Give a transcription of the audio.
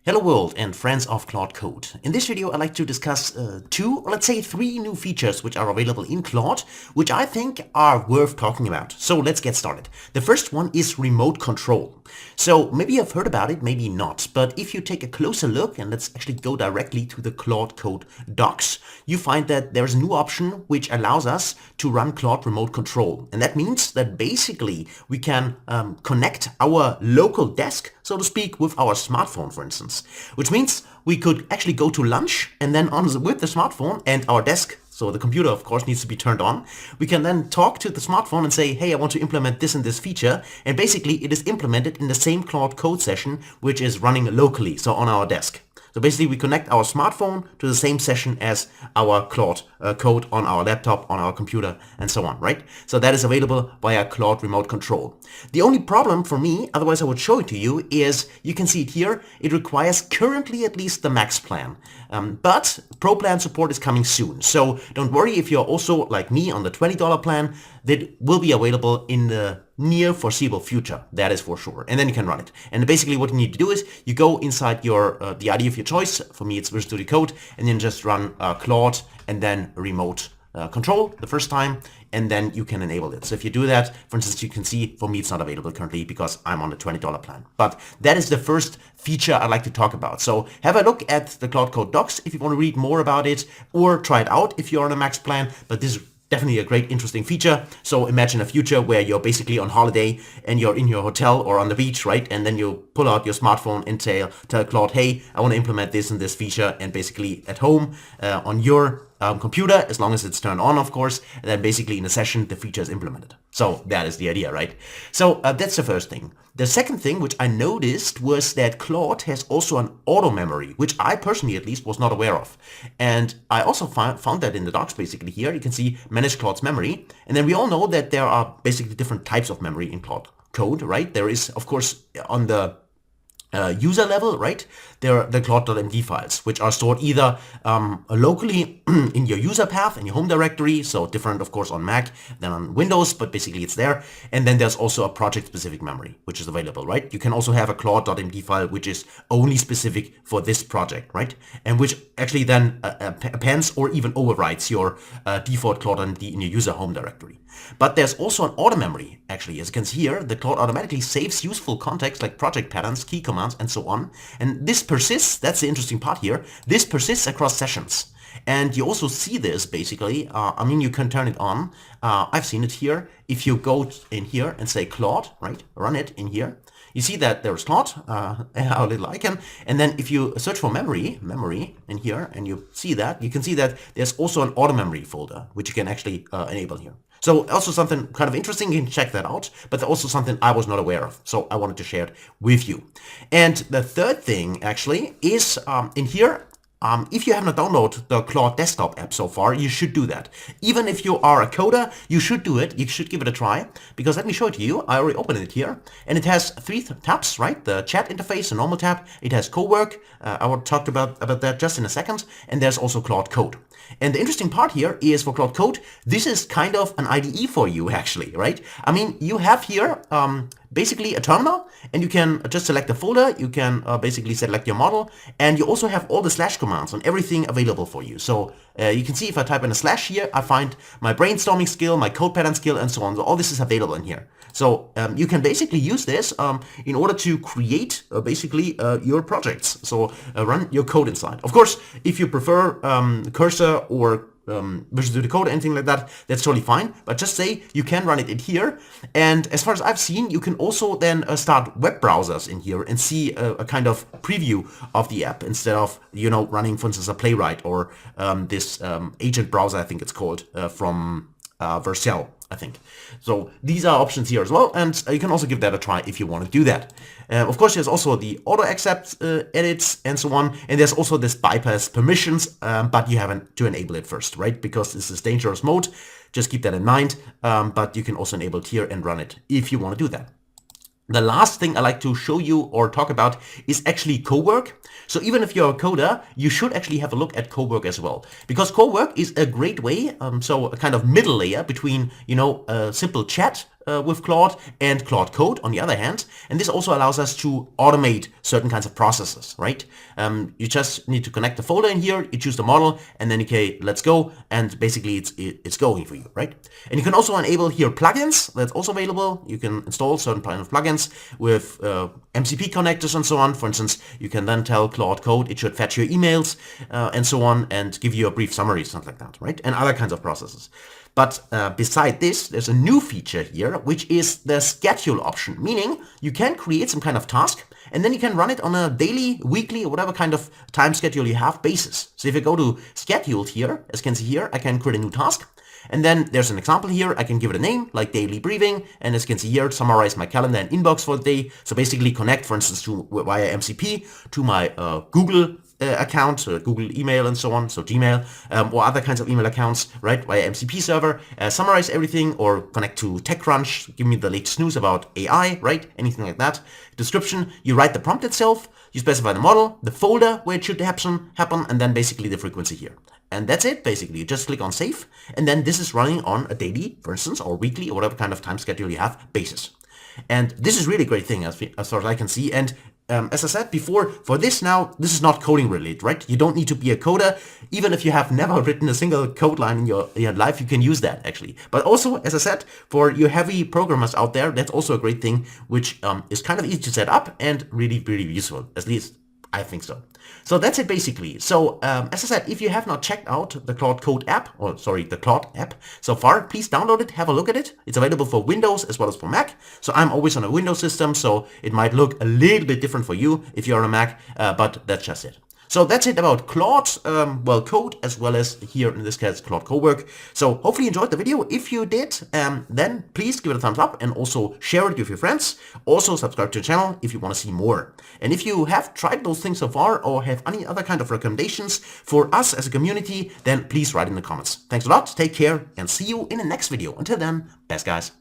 Hello world and friends of Claude Code. In this video I'd like to discuss two, or let's say three new features which are available in Claude, which I think are worth talking about. So let's get started. The first one is remote control. So maybe you've heard about it, maybe not, but if you take a closer look, and let's actually go directly to the Claude Code docs, you find that there's a new option which allows us to run Claude remote control. And that means that basically we can connect our local desk, so to speak, with our smartphone, for instance, which means we could actually go to lunch and then with the smartphone and our desk, so the computer of course needs to be turned on, we can then talk to the smartphone and say, hey, I want to implement this and this feature, and basically it is implemented in the same Claude Code session which is running locally, so on our desk. So basically we connect our smartphone to the same session as our Claude Code on our laptop, on our computer, and so on, right? So that is available via Claude Remote Control. The only problem for me, otherwise I would show it to you, is you can see it here, it requires currently at least the max plan. But Pro plan support is coming soon. So don't worry if you're also like me on the $20 plan, that will be available in the near foreseeable future, that is for sure, and then you can run it. And basically what you need to do is you go inside your the IDE of your choice. For me it's Visual Studio Code, and then just run Claude and then remote control the first time, and then you can enable it. So if you do that, for instance, you can see for me it's not available currently because I'm on the $20 plan. But that is the first feature I'd like to talk about. So have a look at the Claude Code docs if you want to read more about it, or try it out if you're on a max plan. But this is definitely a great, interesting feature. So imagine a future where you're basically on holiday and you're in your hotel or on the beach, right? And then you pull out your smartphone and tell Claude, hey, I want to implement this and this feature. And basically at home on your computer, as long as it's turned on, of course, and then basically in a session, the feature is implemented. So that is the idea, right? So that's the first thing. The second thing which I noticed was that Claude has also an auto memory, which I personally at least was not aware of. And I also found that in the docs basically here. You can see manage Claude's memory. And then we all know that there are basically different types of memory in Claude Code, right? There is, of course, on the user level, right? There are the Claude.md files, which are stored either locally in your user path, in your home directory, so different, of course, on Mac than on Windows, but basically it's there. And then there's also a project-specific memory, which is available, right? You can also have a Claude.md file, which is only specific for this project, right? And which actually then appends or even overrides your default Claude.md in your user home directory. But there's also an auto memory, actually. As you can see here, the Claude automatically saves useful context like project patterns, key commands, and so on. And this persists, that's the interesting part here, this persists across sessions. And you also see this basically, I mean, you can turn it on. I've seen it here. If you go in here and say Claude, right, run it in here, you see that there's Claude, our little icon. And then if you search for memory in here, and you see that, you can see that there's also an auto memory folder, which you can actually enable here. So also something kind of interesting, you can check that out, but also something I was not aware of. So I wanted to share it with you. And the third thing actually is in here, if you haven't downloaded the Claude Desktop App so far, you should do that. Even if you are a coder, you should do it. You should give it a try, because let me show it to you. I already opened it here, and it has three tabs, right? The chat interface, a normal tab. It has Cowork. I will talk about that just in a second. And there's also Claude Code. And the interesting part here is for Claude Code, this is kind of an IDE for you actually, right? I mean, you have here basically a terminal, and you can just select a folder, you can basically select your model, and you also have all the slash commands on everything available for you. So you can see if I type in a slash here, I find my brainstorming skill, my code pattern skill, and so on. So all this is available in here. So you can basically use this in order to create basically your projects. So run your code inside. Of course, if you prefer Cursor or Visual Studio Code, anything like that, that's totally fine. But just say you can run it in here. And as far as I've seen, you can also then start web browsers in here and see a kind of preview of the app instead of, you know, running, for instance, a Playwright or this agent browser, I think it's called, from Vercel, I think. So these are options here as well, and you can also give that a try if you want to do that. Of course, there's also the auto accept edits and so on, and there's also this bypass permissions, but you have to enable it first, right? Because this is dangerous mode. Just keep that in mind, but you can also enable it here and run it if you want to do that. The last thing I like to show you or talk about is actually Cowork. So even if you're a coder, you should actually have a look at Cowork as well, because Cowork is a great way, so a kind of middle layer between, you know, a simple chat with Claude, and Claude Code on the other hand. And this also allows us to automate certain kinds of processes, right? You just need to connect the folder in here, you choose the model, and then okay, let's go, and basically it's going for you, right? And you can also enable here plugins. That's also available. You can install certain kind of plugins with MCP connectors and so on. For instance, you can then tell Claude Code it should fetch your emails and so on, and give you a brief summary, something like that, right? And other kinds of processes. But beside this, there's a new feature here, which is the schedule option, meaning you can create some kind of task, and then you can run it on a daily, weekly, or whatever kind of time schedule you have basis. So if I go to scheduled here, as you can see here, I can create a new task. And then there's an example here. I can give it a name like daily briefing. And as you can see here, summarize my calendar and inbox for the day. So basically connect, for instance, via MCP to my Google account, Google email and so on, so Gmail, or other kinds of email accounts, right, via MCP server, summarize everything, or connect to TechCrunch, give me the latest news about AI, right, anything like that. Description, you write the prompt itself, you specify the model, the folder where it should happen, and then basically the frequency here. And that's it, basically. You just click on save, and then this is running on a daily, for instance, or weekly, or whatever kind of time schedule you have, basis. And this is really a great thing as far as I can see. And as I said before, for this now, this is not coding related, right? You don't need to be a coder. Even if you have never written a single code line in your life, you can use that actually. But also, as I said, for you heavy programmers out there, that's also a great thing, which is kind of easy to set up and really, really useful. At least I think so. So that's it basically. So as I said, if you have not checked out the Claude Code app, or sorry, the Claude app so far, please download it, have a look at it. It's available for Windows as well as for Mac. So I'm always on a Windows system, so it might look a little bit different for you if you're on a Mac, but that's just it. So that's it about Claude, Code, as well as here in this case, Claude Cowork. So hopefully you enjoyed the video. If you did, then please give it a thumbs up and also share it with your friends. Also subscribe to the channel if you want to see more. And if you have tried those things so far or have any other kind of recommendations for us as a community, then please write in the comments. Thanks a lot, take care, and see you in the next video. Until then, best guys.